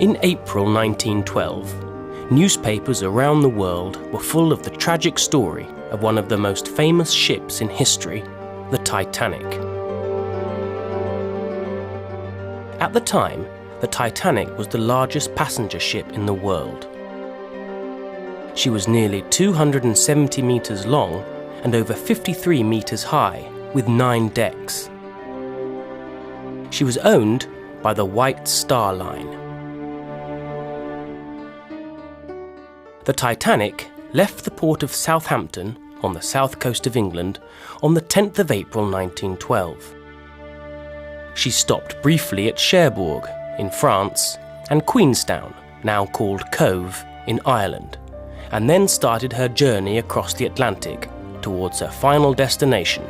In April 1912, newspapers around the world were full of the tragic story of one of the most famous ships in history, the Titanic. At the time, the Titanic was the largest passenger ship in the world. She was nearly 270 meters long and over 53 meters high, with 9 decks. She was owned by the White Star Line. The Titanic left the port of Southampton on the south coast of England on the 10th of April 1912. She stopped briefly at Cherbourg in France and Queenstown, now called Cove, in Ireland, and then started her journey across the Atlantic towards her final destination,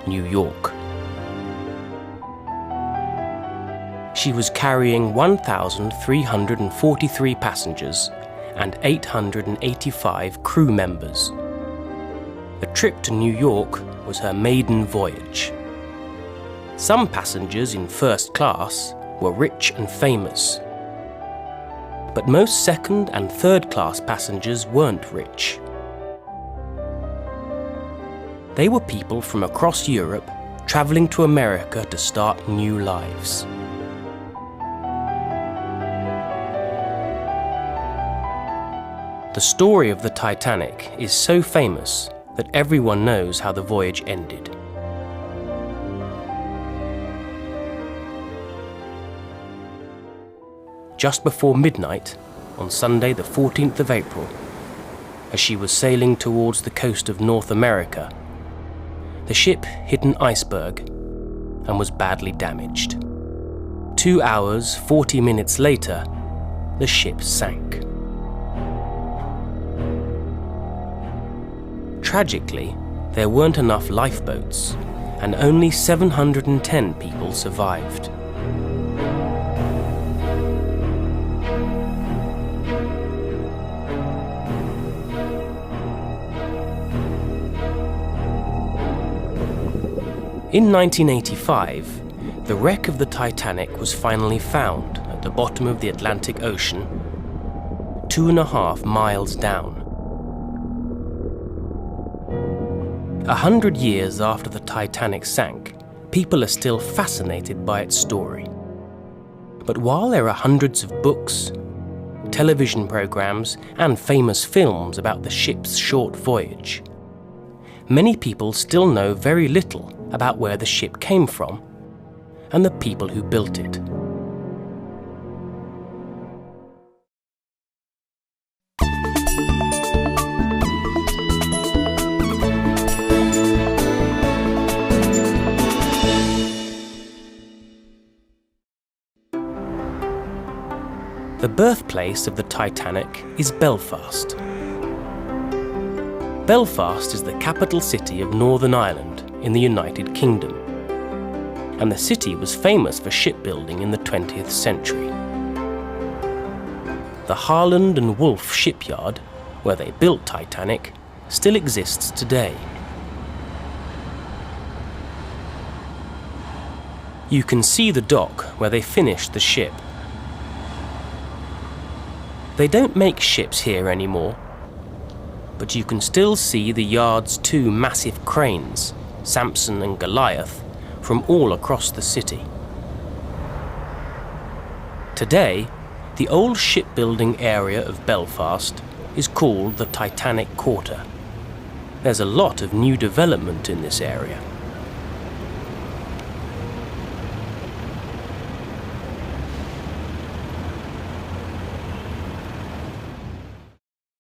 New York. She was carrying 1,343 passengers and 885 crew members. The trip to New York was her maiden voyage. Some passengers in first class were rich and famous, but most second and third class passengers weren't rich. They were people from across Europe travelling to America to start new lives. The story of the Titanic is so famous that everyone knows how the voyage ended. Just before midnight, on Sunday the 14th of April, as she was sailing towards the coast of North America, the ship hit an iceberg and was badly damaged. 2 hours, 40 minutes later, the ship sank. Tragically, there weren't enough lifeboats, and only 710 people survived. In 1985, the wreck of the Titanic was finally found at the bottom of the Atlantic Ocean, 2.5 miles down. 100 years after the Titanic sank, people are still fascinated by its story. But while there are hundreds of books, television programs, and famous films about the ship's short voyage, many people still know very little about where the ship came from and the people who built it. The birthplace of the Titanic is Belfast. Belfast is the capital city of Northern Ireland in the United Kingdom, and the city was famous for shipbuilding in the 20th century. The Harland and Wolff shipyard, where they built Titanic, still exists today. You can see the dock where they finished the ship. They don't make ships here anymore, but you can still see the yard's 2 massive cranes, Samson and Goliath, from all across the city. Today, the old shipbuilding area of Belfast is called the Titanic Quarter. There's a lot of new development in this area.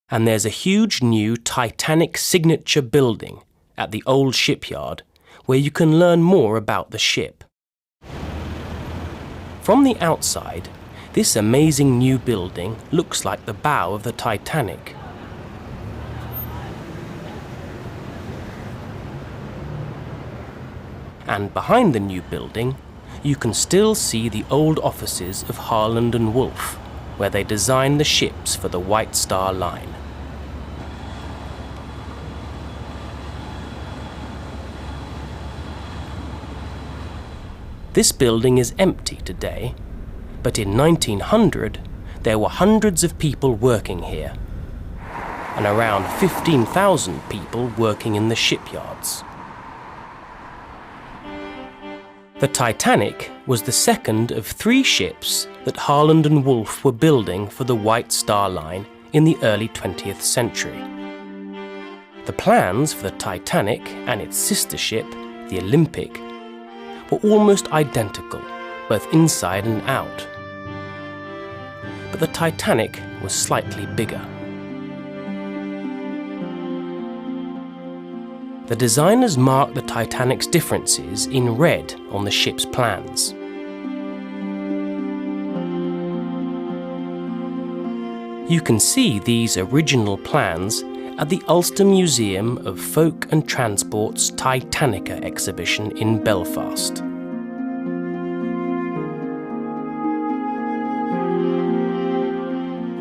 And there's a huge new Titanic signature building at the old shipyard where you can learn more about the ship. From the outside, this amazing new building looks like the bow of the Titanic. And behind the new building, you can still see the old offices of Harland and Wolff, where they designed the ships for the White Star Line. This building is empty today, but in 1900, there were hundreds of people working here, and around 15,000 people working in the shipyards. The Titanic was the second of 3 ships that Harland and Wolff were building for the White Star Line in the early 20th century. The plans for the Titanic and its sister ship, the Olympic, were almost identical, both inside and out. But the Titanic was slightly bigger. The designers marked the Titanic's differences in red on the ship's plans. You can see these original plans at the Ulster Museum of Folk and Transport's Titanica exhibition in Belfast.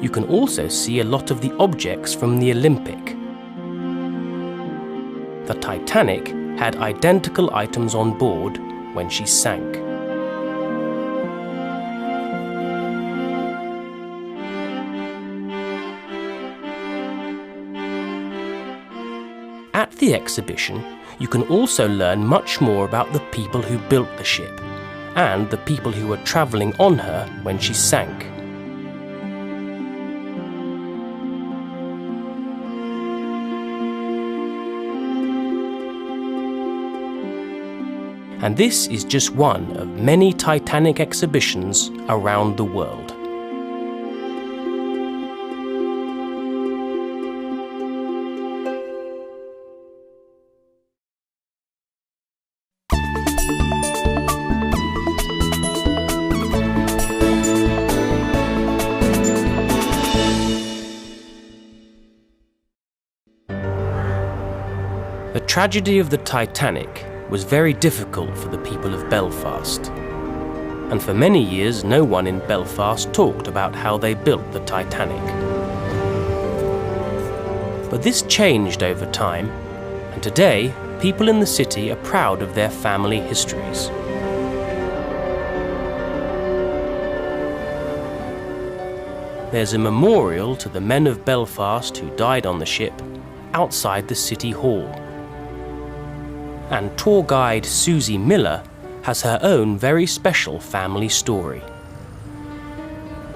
You can also see a lot of the objects from the Olympic. The Titanic had identical items on board when she sank. At the exhibition, you can also learn much more about the people who built the ship and the people who were travelling on her when she sank. And this is just one of many Titanic exhibitions around the world. The tragedy of the Titanic was very difficult for the people of Belfast, and for many years no one in Belfast talked about how they built the Titanic. But this changed over time, and today people in the city are proud of their family histories. There's a memorial to the men of Belfast who died on the ship outside the City Hall. And tour guide Susie Miller has her own very special family story.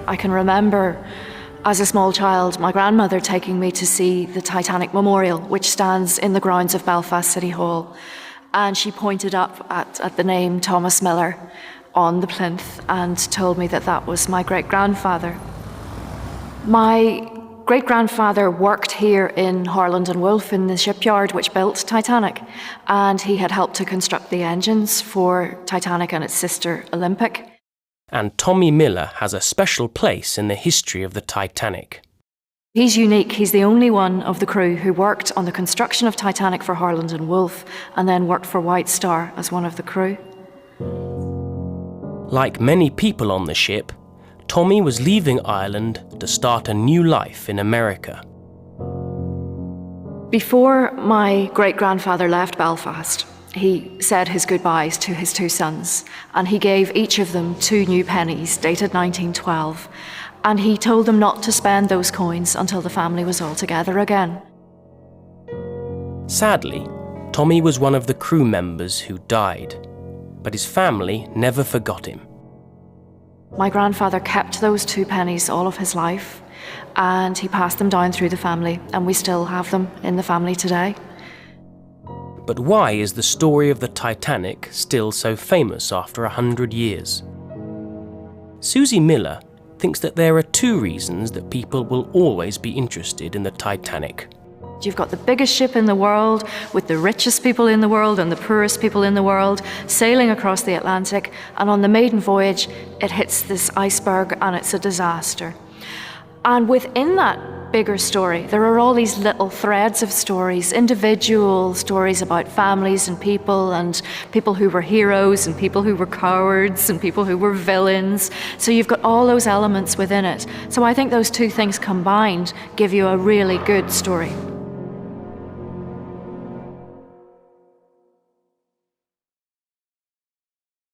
I can remember, as a small child, my grandmother taking me to see the Titanic Memorial, which stands in the grounds of Belfast City Hall. And she pointed up at the name Thomas Miller on the plinth and told me that that was my great-grandfather. My great-grandfather worked here in Harland and Wolff in the shipyard which built Titanic, and he had helped to construct the engines for Titanic and its sister Olympic. And Tommy Miller has a special place in the history of the Titanic. He's unique. He's the only one of the crew who worked on the construction of Titanic for Harland and Wolff and then worked for White Star as one of the crew. Like many people on the ship, Tommy was leaving Ireland to start a new life in America. Before my great-grandfather left Belfast, he said his goodbyes to his 2 sons, and he gave each of them 2 new pennies dated 1912, and he told them not to spend those coins until the family was all together again. Sadly, Tommy was one of the crew members who died, but his family never forgot him. My grandfather kept those 2 pennies all of his life, and he passed them down through the family, and we still have them in the family today. But why is the story of the Titanic still so famous after 100 years? Susie Miller thinks that there are 2 reasons that people will always be interested in the Titanic. You've got the biggest ship in the world, with the richest people in the world and the poorest people in the world, sailing across the Atlantic, and on the maiden voyage, it hits this iceberg and it's a disaster. And within that bigger story, there are all these little threads of stories, individual stories about families and people who were heroes and people who were cowards and people who were villains. So you've got all those elements within it. So I think those 2 things combined give you a really good story.